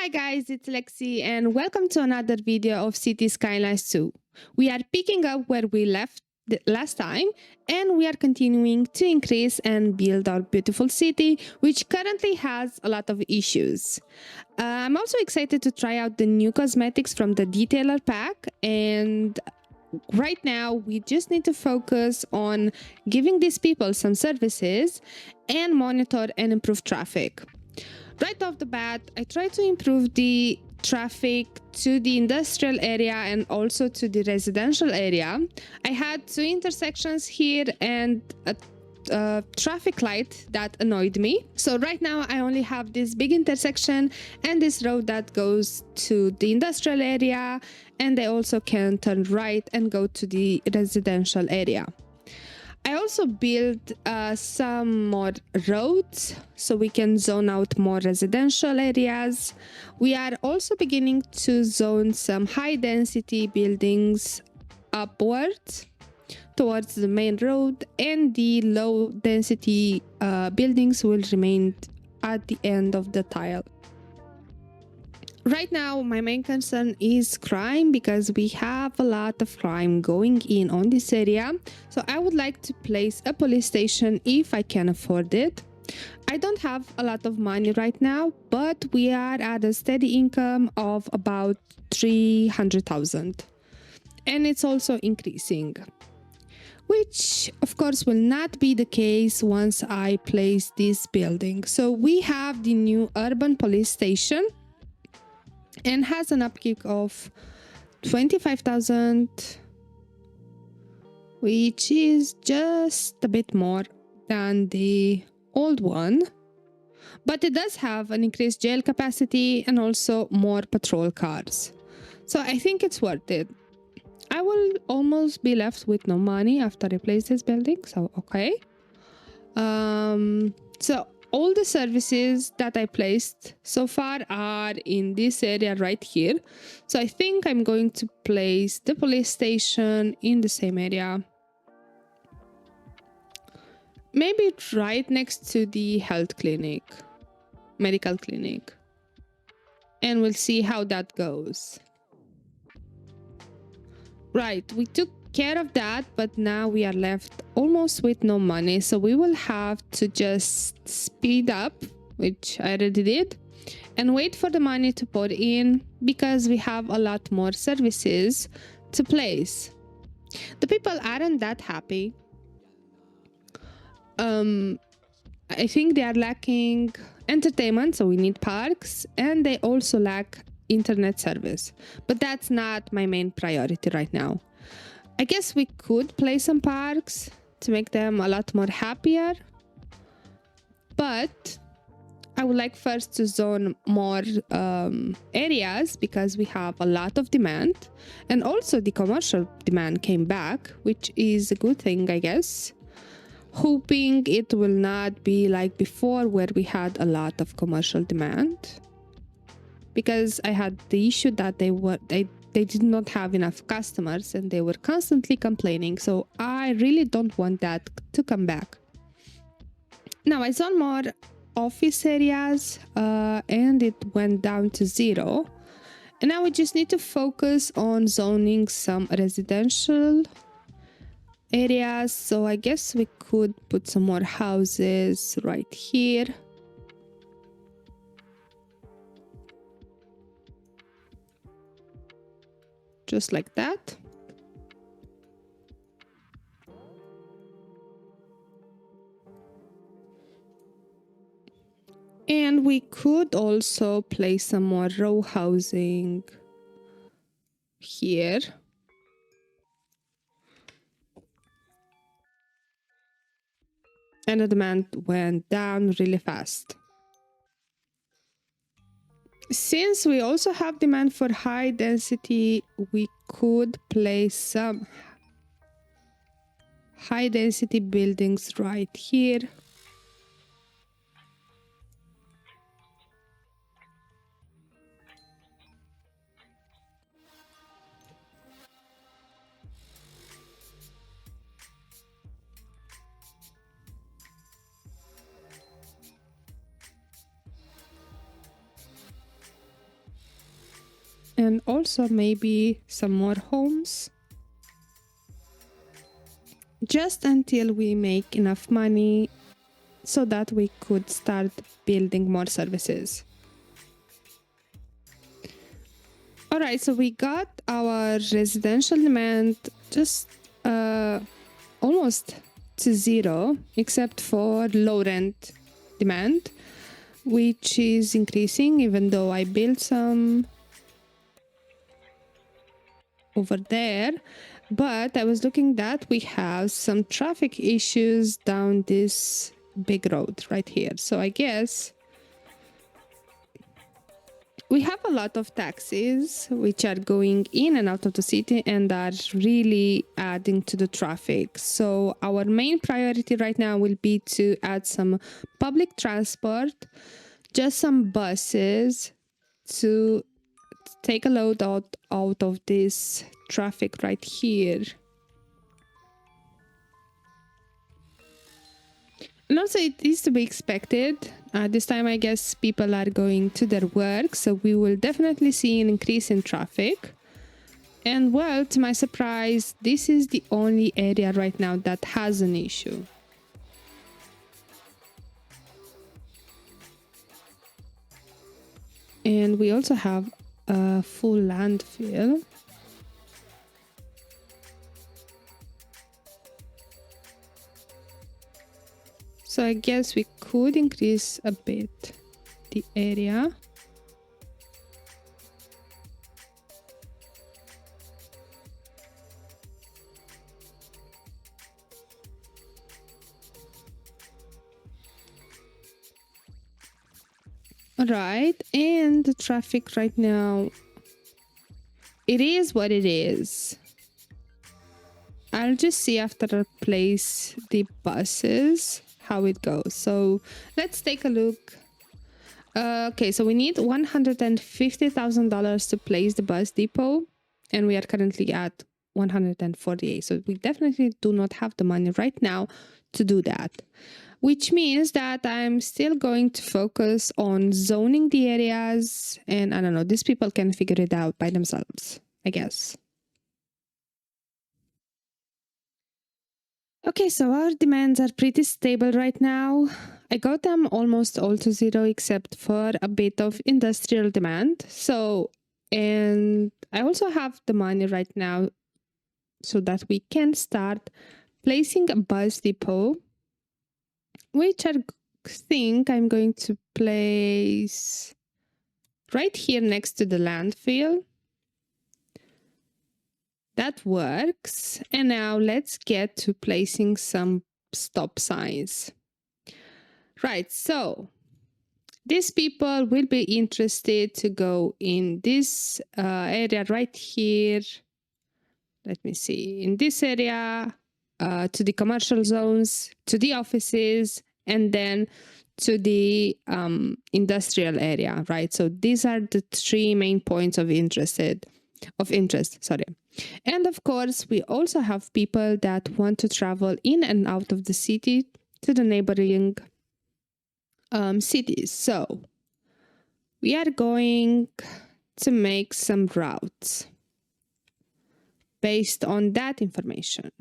Hi guys, it's Lexi and welcome to another video of City Skylines 2. We are picking up where we left the last time and we are continuing to increase and build our beautiful city, which currently has a lot of issues. I'm also excited to try out the new cosmetics from the detailer pack, and right now we just need to focus on giving these people some services and monitor and improve traffic. Right off the bat, I try to improve the traffic to the industrial area and also to the residential area. I had two intersections here and a traffic light that annoyed me. So right now I only have this big intersection and this road that goes to the industrial area, and I also can turn right and go to the residential area. I also built some more roads so we can zone out more residential areas. We are also beginning to zone some high density buildings upwards towards the main road, and the low density buildings will remain at the end of the tile. Right now, my main concern is crime, because we have a lot of crime going on this area. So I would like to place a police station if I can afford it. I don't have a lot of money right now, but we are at a steady income of about 300,000. And it's also increasing, which of course will not be the case once I place this building. So we have the new urban police station, and has an upkeep of 25,000, which is just a bit more than the old one, but it does have an increased jail capacity and also more patrol cars. So I think it's worth it. I will almost be left with no money after I place this building, so okay. So all the services that I placed so far are in this area right here. So I think I'm going to place the police station in the same area. Maybe right next to the health clinic, medical clinic. And we'll see how that goes. Right, we took care of that, but now we are left almost with no money, so we will have to just speed up, which I already did, and wait for the money to pour in, because we have a lot more services to place. The people aren't that happy. I think they are lacking entertainment, so we need parks, and they also lack internet service, but that's not my main priority right now. I guess we could play some parks to make them a lot more happier, but I would like first to zone more areas, because we have a lot of demand, and also the commercial demand came back, which is a good thing, I guess. Hoping it will not be like before where we had a lot of commercial demand, because I had the issue that they did not have enough customers and they were constantly complaining. So I really don't want that to come back. Now I saw more office areas and it went down to 0. And now we just need to focus on zoning some residential areas. So I guess we could put some more houses right here. Just like that. And we could also place some more row housing here. And the demand went down really fast. Since we also have demand for high density, we could place some high density buildings right here. And also maybe some more homes. Just until we make enough money so that we could start building more services. All right, so we got our residential demand just almost to zero, except for low rent demand, which is increasing even though I built some over there. But I was looking that we have some traffic issues down this big road right here. So I guess we have a lot of taxis which are going in and out of the city and are really adding to the traffic. So our main priority right now will be to add some public transport, just some buses to take a load out of this traffic right here. And also it is to be expected. This time I guess people are going to their work, so we will definitely see an increase in traffic. And well, to my surprise, this is the only area right now that has an issue. And we also have a full landfill. So I guess we could increase a bit the area. All right, and the traffic right now, it is what it is. I'll just see after I place the buses how it goes. So let's take a look. Okay, so we need $150,000 to place the bus depot, and we are currently at 148. So we definitely do not have the money right now to do that, which means that I'm still going to focus on zoning the areas, and I don't know, these people can figure it out by themselves, I guess. Okay, so our demands are pretty stable right now. I got them almost all to zero except for a bit of industrial demand. So, and I also have the money right now so that we can start placing a bus depot, which I think I'm going to place right here next to the landfill. That works. And now let's get to placing some stop signs. Right, so these people will be interested to go in this area right here. Let me see, in this area, to the commercial zones, to the offices, and then to the industrial area, right? So these are the three main points of interest. And of course, we also have people that want to travel in and out of the city to the neighboring cities. So we are going to make some routes based on that information.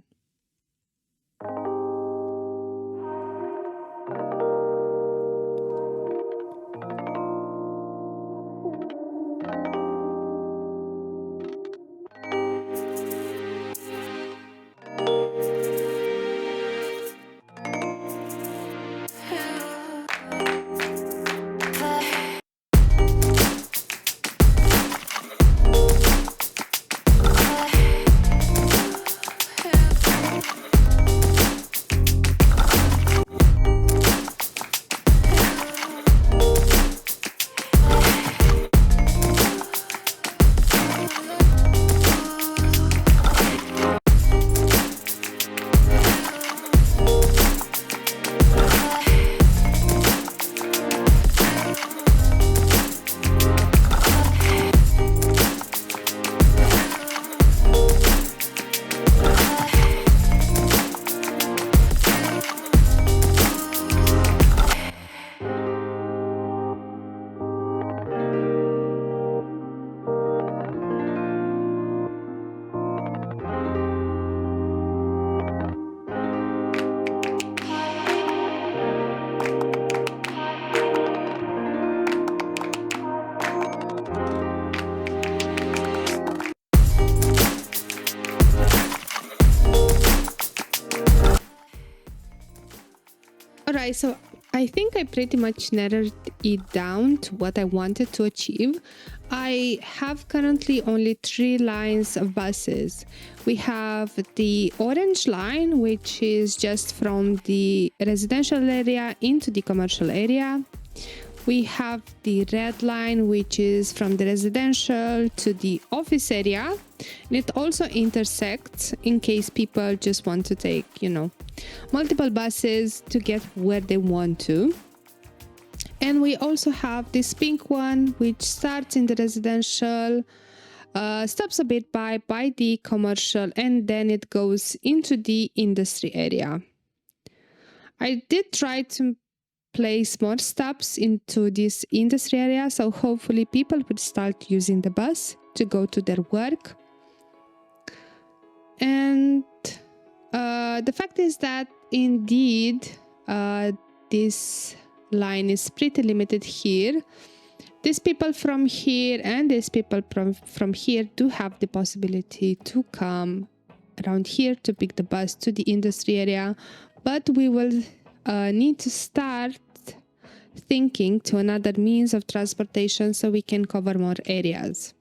guys, so I think I pretty much narrowed it down to what I wanted to achieve. I have currently only 3 lines of buses. We have the orange line, which is just from the residential area into the commercial area. We have the red line, which is from the residential to the office area. And it also intersects in case people just want to take, multiple buses to get where they want to. And we also have this pink one, which starts in the residential, stops a bit by the commercial, and then it goes into the industry area. I did try to place more stops into this industry area, so hopefully people would start using the bus to go to their work. And the fact is that indeed this line is pretty limited here. These people from here and these people from here do have the possibility to come around here to pick the bus to the industry area, but we will need to start thinking to another means of transportation so we can cover more areas.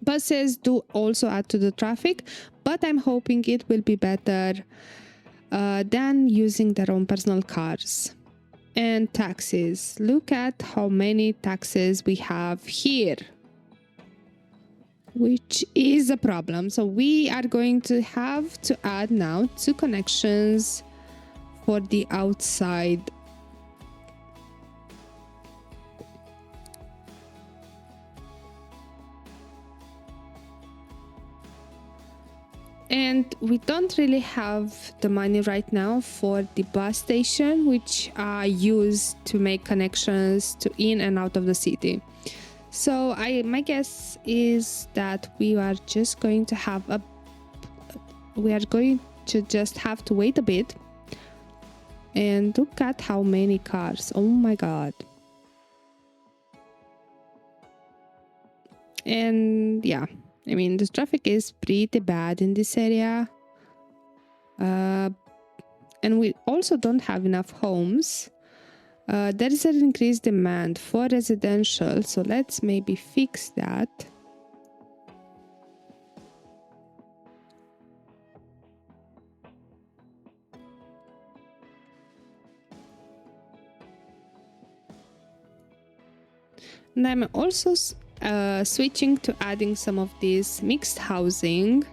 Buses do also add to the traffic, but I'm hoping it will be better than using their own personal cars. And taxis. Look at how many taxis we have here, which is a problem. So we are going to have to add now 2 connections for the outside. And we don't really have the money right now for the bus station, which are used to make connections to in and out of the city. So my guess is that we are just going to just have to wait a bit. And look at how many cars. Oh my god. And yeah, I mean, the traffic is pretty bad in this area. And we also don't have enough homes. There is an increased demand for residential, so let's maybe fix that. And I'm also switching to adding some of this mixed housing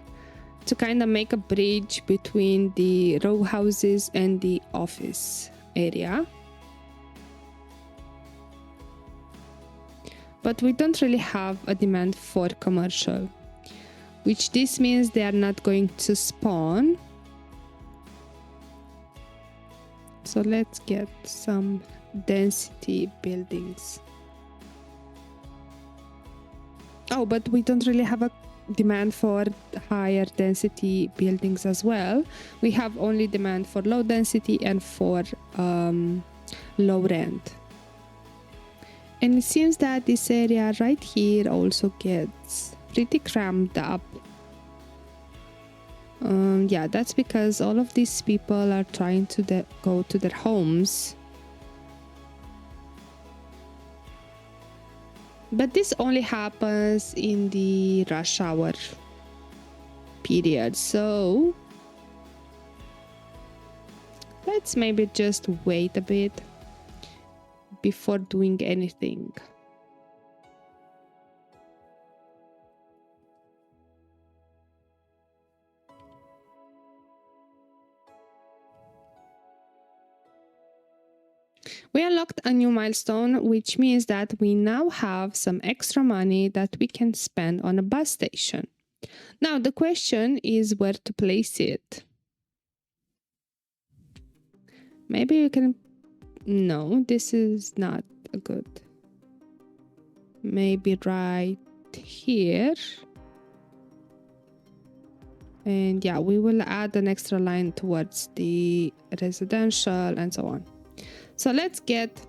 to kind of make a bridge between the row houses and the office area. But we don't really have a demand for commercial, which this means they are not going to spawn. So let's get some density buildings. Oh, but we don't really have a demand for higher density buildings as well. We have only demand for low density and for low rent. And it seems that this area right here also gets pretty cramped up. Yeah, that's because all of these people are trying to go to their homes. But this only happens in the rush hour period, so let's maybe just wait a bit before doing anything. We unlocked a new milestone, which means that we now have some extra money that we can spend on a bus station. Now the question is where to place it. Maybe you can... No, this is not a good. Maybe right here. And yeah, we will add an extra line towards the residential and so on. So let's get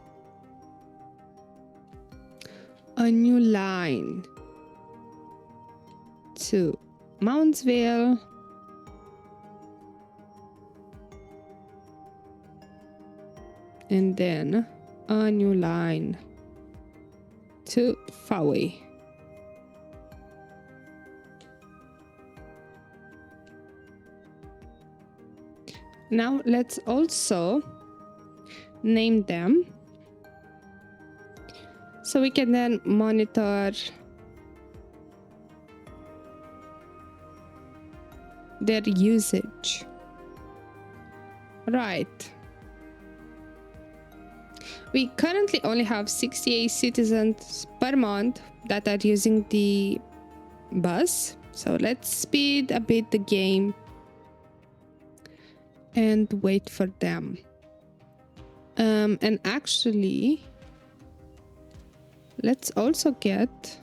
a new line to Mountsville. and then a new line to Fawe. Now let's also name them so we can then monitor their usage. Right. We currently only have 68 citizens per month that are using the bus. So let's speed a bit the game and wait for them. And actually, let's also get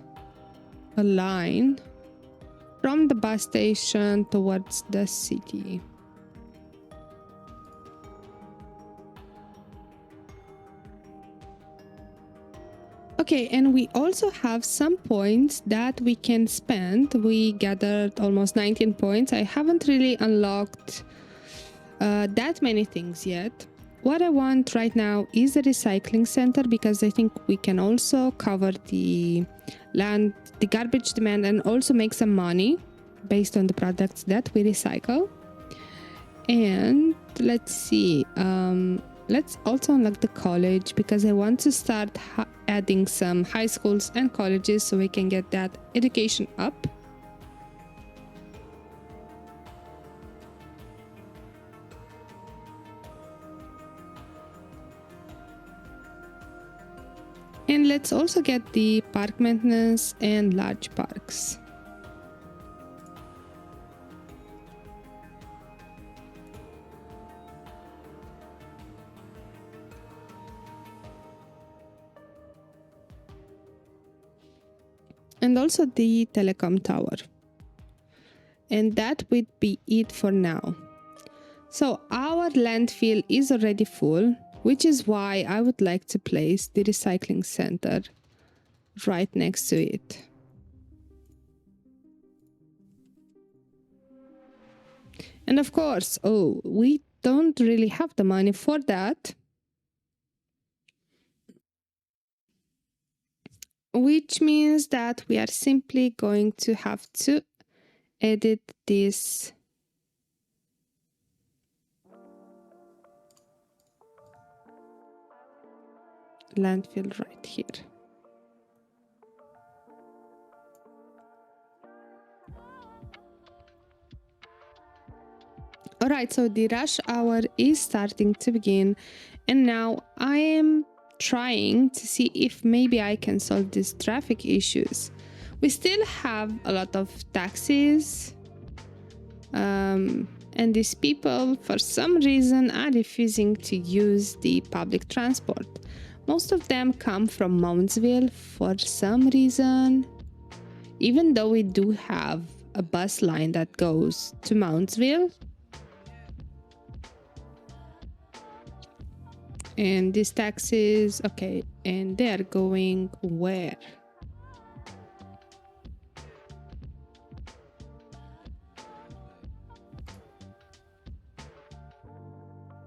a line from the bus station towards the city. Okay, and we also have some points that we can spend. We gathered almost 19 points. I haven't really unlocked that many things yet. What I want right now is a recycling center, because I think we can also cover the land, the garbage demand, and also make some money based on the products that we recycle. And let's see, let's also unlock the college, because I want to start adding some high schools and colleges so we can get that education up. And let's also get the park maintenance and large parks. And also the telecom tower. And that would be it for now. So our landfill is already full, which is why I would like to place the recycling center right next to it. And of course, we don't really have the money for that, which means that we are simply going to have to edit this landfill right here. All right, so the rush hour is starting to begin, and now I am trying to see if maybe I can solve these traffic issues. We still have a lot of taxis, and these people for some reason are refusing to use the public transport. Most of them come from Moundsville for some reason, even though we do have a bus line that goes to Moundsville. And these taxis, okay, and they are going where?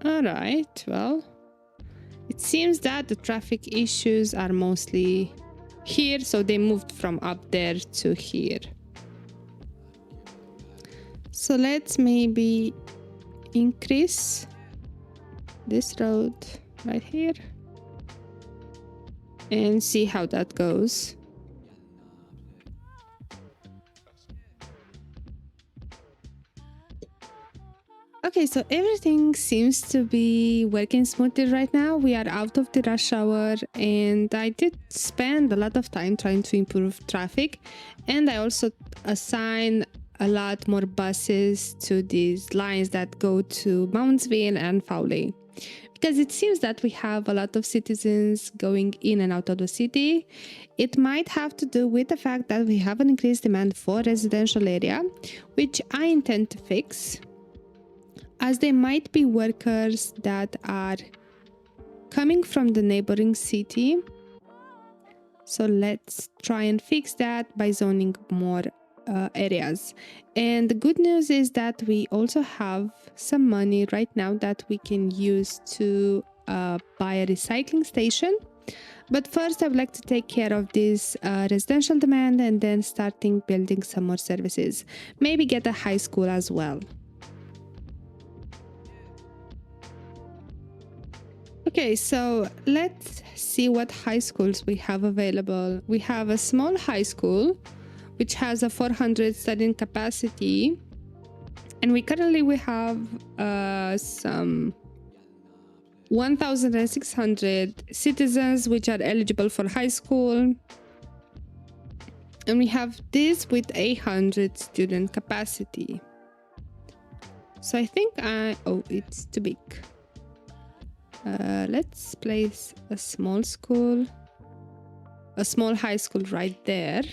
All right, well, it seems that the traffic issues are mostly here, so they moved from up there to here. So let's maybe increase this road right here and see how that goes. Okay, so everything seems to be working smoothly right now. We are out of the rush hour, and I did spend a lot of time trying to improve traffic, and I also assign a lot more buses to these lines that go to Moundsville and Fowley, because it seems that we have a lot of citizens going in and out of the city. It might have to do with the fact that we have an increased demand for residential area, which I intend to fix, as there might be workers that are coming from the neighboring city. So let's try and fix that by zoning more areas. And the good news is that we also have some money right now that we can use to buy a recycling station. But first, I would like to take care of this residential demand and then starting building some more services. Maybe get a high school as well. Okay, so let's see what high schools we have available. We have a small high school, which has a 400 studying capacity. And we have some 1,600 citizens which are eligible for high school. And we have this with 800 student capacity. So I think it's too big. Let's place a small high school right there.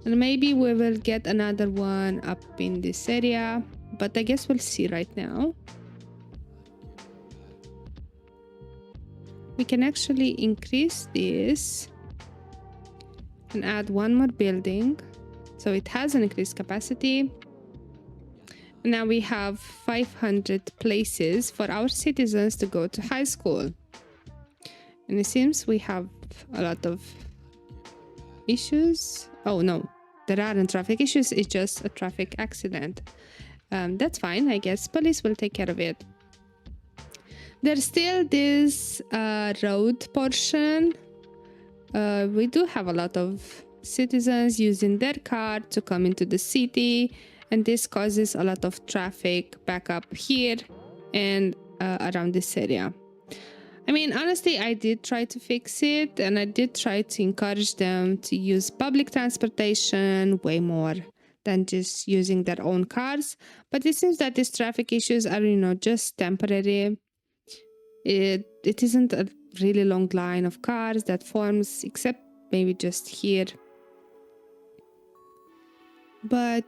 And maybe we will get another one up in this area, but I guess we'll see right now. We can actually increase this and add one more building. So it has an increased capacity. And now we have 500 places for our citizens to go to high school. And it seems we have a lot of issues. Oh no, there aren't traffic issues. It's just a traffic accident. That's fine. I guess police will take care of it. There's still this road portion. We do have a lot of citizens using their car to come into the city, and this causes a lot of traffic back up here and around this area. I mean, honestly, I did try to fix it, and I did try to encourage them to use public transportation way more than just using their own cars. But it seems that these traffic issues are, just temporary. It isn't a really long line of cars that forms, except maybe just here. But,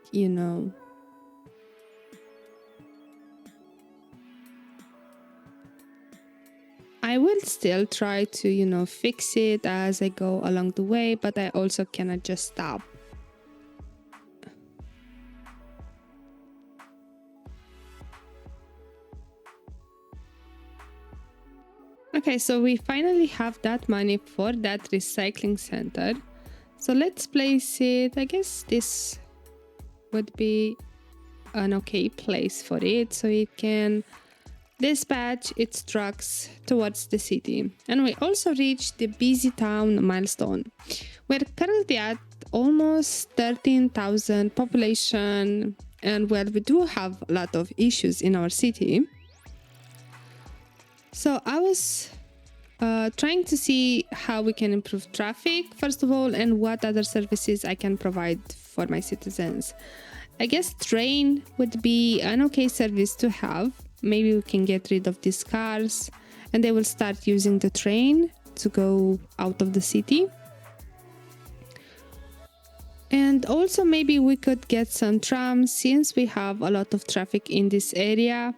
I will still try to, fix it as I go along the way, but I also cannot just stop. Okay, so we finally have that money for that recycling center. So let's place it. I guess this would be an okay place for it, so it can dispatch its trucks towards the city. And we also reached the busy town milestone. We're currently at almost 13,000 population, and well, we do have a lot of issues in our city. So I was trying to see how we can improve traffic, first of all, and what other services I can provide for my citizens. I guess train would be an okay service to have. Maybe we can get rid of these cars and they will start using the train to go out of the city. And also maybe we could get some trams since we have a lot of traffic in this area.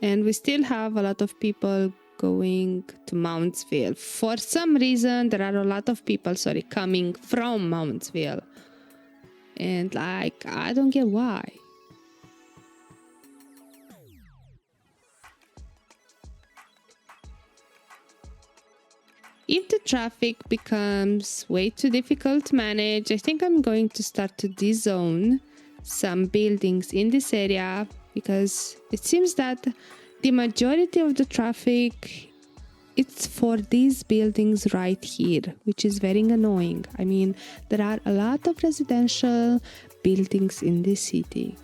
And we still have a lot of people going to Mountsville. For some reason, there are a lot of people, coming from Mountsville. And I don't get why. If the traffic becomes way too difficult to manage, I think I'm going to start to dezone some buildings in this area, because it seems that the majority of the traffic, it's for these buildings right here, which is very annoying. I mean, there are a lot of residential buildings in this city,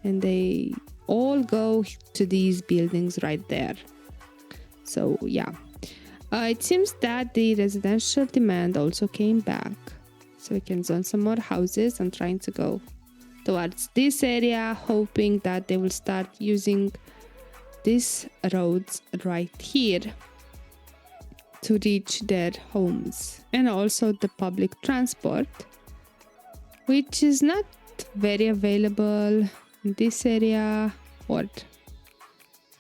and they all go to these buildings right there. So yeah, it seems that the residential demand also came back, so we can zone some more houses. I'm trying to go towards this area, hoping that they will start using these roads right here to reach their homes. And also the public transport, which is not very available in this area or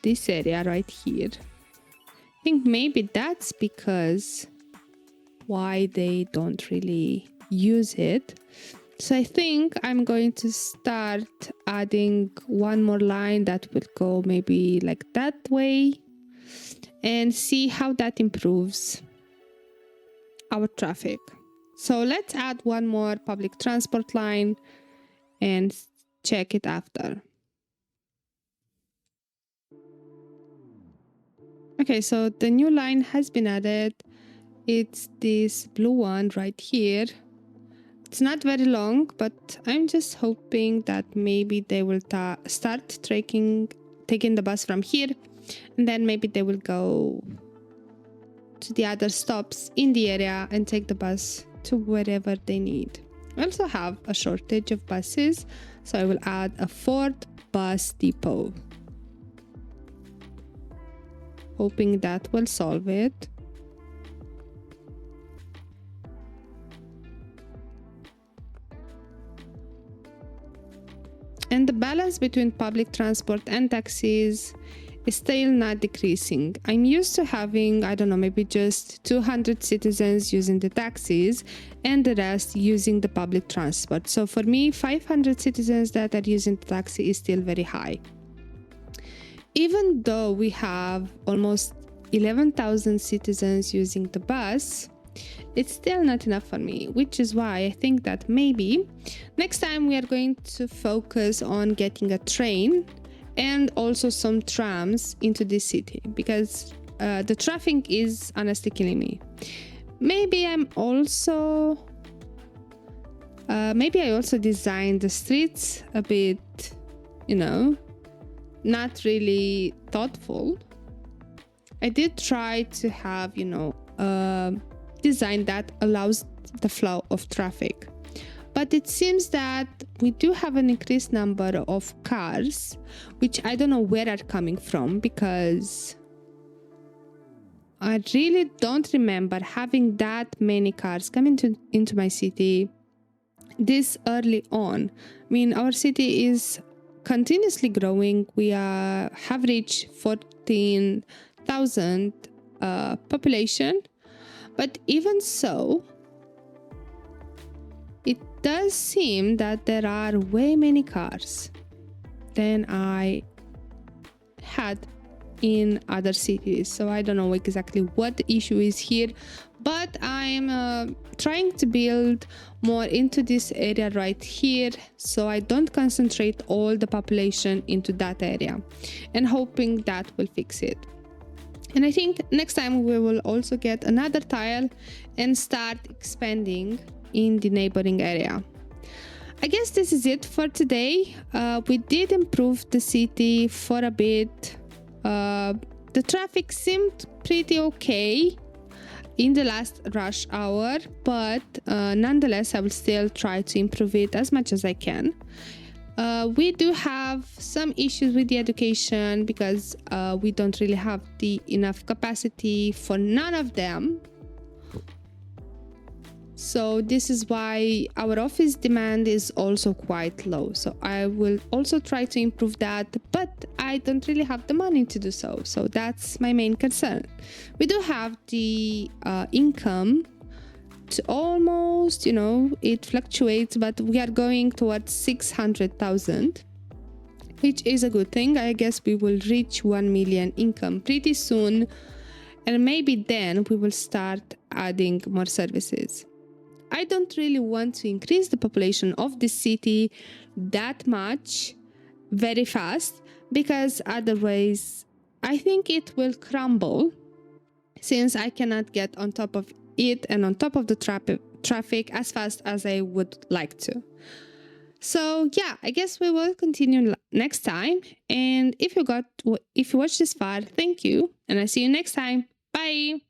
this area right here. I think maybe that's because why they don't really use it. So I think I'm going to start adding one more line that will go maybe like that way and see how that improves our traffic. So let's add one more public transport line and check it after. Okay, so the new line has been added. It's this blue one right here. It's not very long, but I'm just hoping that maybe they will start taking the bus from here, and then maybe they will go to the other stops in the area and take the bus to wherever they need. I also have a shortage of buses, so I will add a fourth bus depot, hoping that will solve it. And the balance between public transport and taxis is still not decreasing. I'm used to having, I don't know, maybe just 200 citizens using the taxis and the rest using the public transport. So for me, 500 citizens that are using the taxi is still very high. Even though we have almost 11,000 citizens using the bus, it's still not enough for me, which is why I think that maybe next time we are going to focus on getting a train and also some trams into this city, because the traffic is honestly killing me. Maybe I also designed the streets a bit, not really thoughtful. I did try to have, design that allows the flow of traffic. But it seems that we do have an increased number of cars, which I don't know where are coming from, because I really don't remember having that many cars coming into my city this early on. I mean, our city is continuously growing. We have reached 14,000 population. But even so, it does seem that there are way many cars than I had in other cities. So I don't know exactly what the issue is here, but I'm trying to build more into this area right here, so I don't concentrate all the population into that area, and hoping that will fix it. And I think next time we will also get another tile and start expanding in the neighboring area. I guess this is it for today. We did improve the city for a bit. The traffic seemed pretty okay in the last rush hour, but nonetheless, I will still try to improve it as much as I can. We do have some issues with the education because we don't really have enough capacity for none of them. So this is why our office demand is also quite low. So I will also try to improve that, but I don't really have the money to do so. So that's my main concern. We do have the income to almost, it fluctuates, but we are going towards 600,000, which is a good thing. I guess we will reach 1 million income pretty soon, and maybe then we will start adding more services. I don't really want to increase the population of this city that much very fast, because otherwise I think it will crumble, since I cannot get on top of it and on top of the traffic as fast as I would like to. So yeah, I guess we will continue next time. And if you watched this far, thank you, and I see you next time. Bye.